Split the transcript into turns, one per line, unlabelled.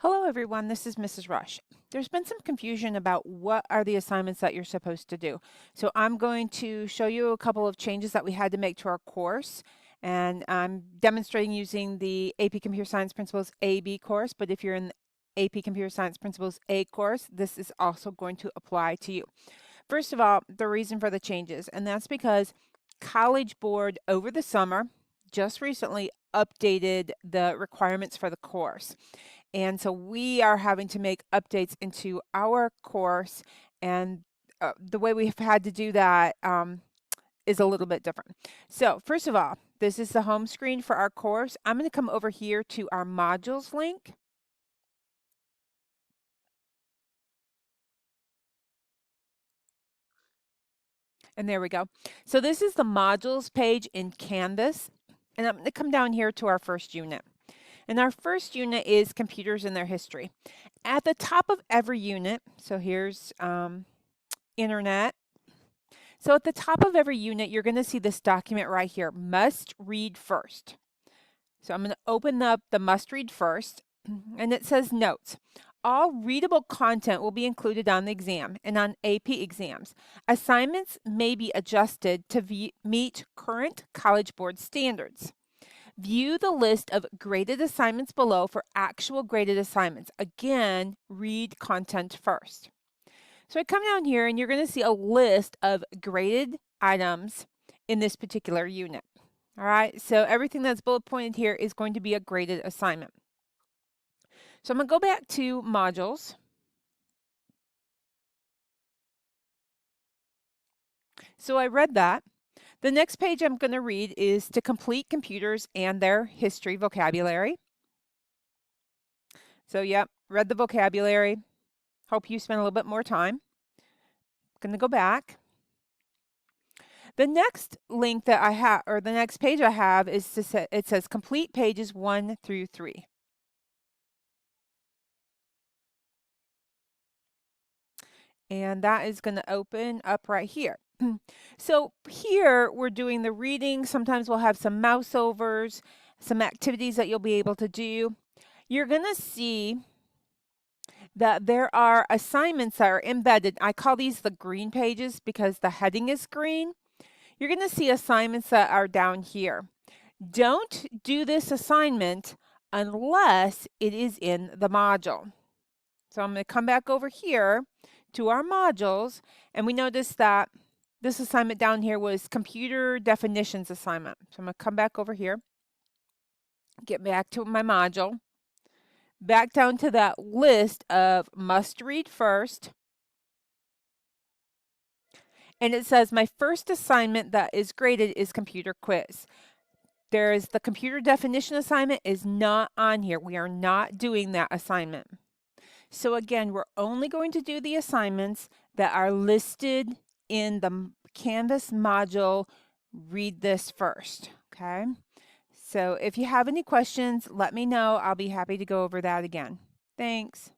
Hello everyone, this is Mrs. Rush. There's been some confusion about what are the assignments that you're supposed to do. So I'm going to show you a couple of changes that we had to make to our course. And I'm demonstrating using the AP Computer Science Principles AB course, but if you're in the AP Computer Science Principles A course, this is also going to apply to you. First of all, the reason for the changes, and that's because College Board over the summer just recently updated the requirements for the course. And so we are having to make updates into our course, and the way we've had to do that is a little bit different. So first of all, this is the home screen for our course. I'm going to come over here to our modules link. And there we go. So this is the modules page in Canvas. And I'm going to come down here to our first unit. And our first unit is computers and their history. At the top of every unit, so here's internet. So at the top of every unit, you're going to see this document right here, must read first. So I'm going to open up the must read first, and it says notes. All readable content will be included on the exam and on AP exams. Assignments may be adjusted to meet current College Board standards. View the list of graded assignments below for actual graded assignments. Again, read content first. So I come down here and you're going to see a list of graded items in this particular unit. All right, so everything that's bullet pointed here is going to be a graded assignment. So I'm going to go back to modules. So I read that. The next page I'm going to read is to complete computers and their history vocabulary. So yep, read the vocabulary. Hope you spent a little bit more time. I'm going to go back. The next link that I have, or the next page I have, is to say, it says complete pages 1 through 3. And that is going to open up right here. So here we're doing the reading. Sometimes we'll have some mouse overs, some activities that you'll be able to do. You're going to see that there are assignments that are embedded. I call these the green pages because the heading is green. You're going to see assignments that are down here. Don't do this assignment unless it is in the module. So I'm going to come back over here to our modules, and we notice that this assignment down here was computer definitions assignment. So I'm going to come back over here, get back to my module, back down to that list of must read first. And it says my first assignment that is graded is computer quiz. There's the computer definition assignment is not on here. We are not doing that assignment. So again, we're only going to do the assignments that are listed in the Canvas module, read this first, okay? So if you have any questions, let me know. I'll be happy to go over that again. Thanks.